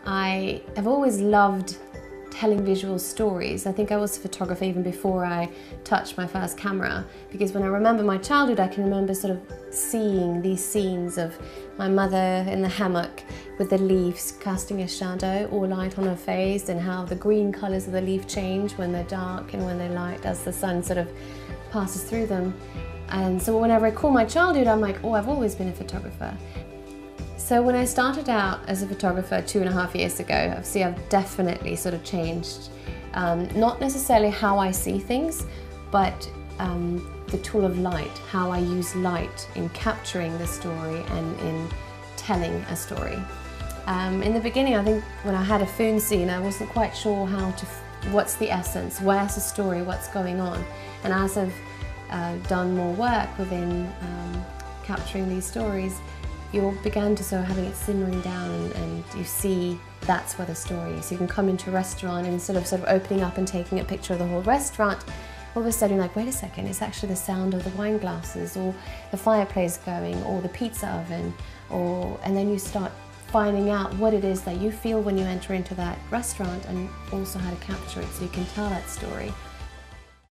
I have always loved telling visual stories. I think I was a photographer even before I touched my first camera, because when I remember my childhood, I can remember sort of seeing these scenes of my mother in the hammock with the leaves casting a shadow or light on her face, and how the green colours of the leaf change when they're dark and when they're light as the sun sort of passes through them. And so whenever I recall my childhood, I'm like, oh, I've always been a photographer. So when I started out as a photographer 2.5 years ago, obviously I've definitely sort of changed, not necessarily how I see things, but the tool of light, how I use light in capturing the story and in telling a story. In the beginning, I think when I had a phone scene, I wasn't quite sure what's the essence, where's the story, what's going on. And as I've done more work within capturing these stories, you began to sort of having it simmering down, and you see that's where the story is. You can come into a restaurant, and instead of sort of opening up and taking a picture of the whole restaurant, all of a sudden you're like, wait a second, it's actually the sound of the wine glasses, or the fireplace going, or the pizza oven, and then you start finding out what it is that you feel when you enter into that restaurant, and also how to capture it so you can tell that story.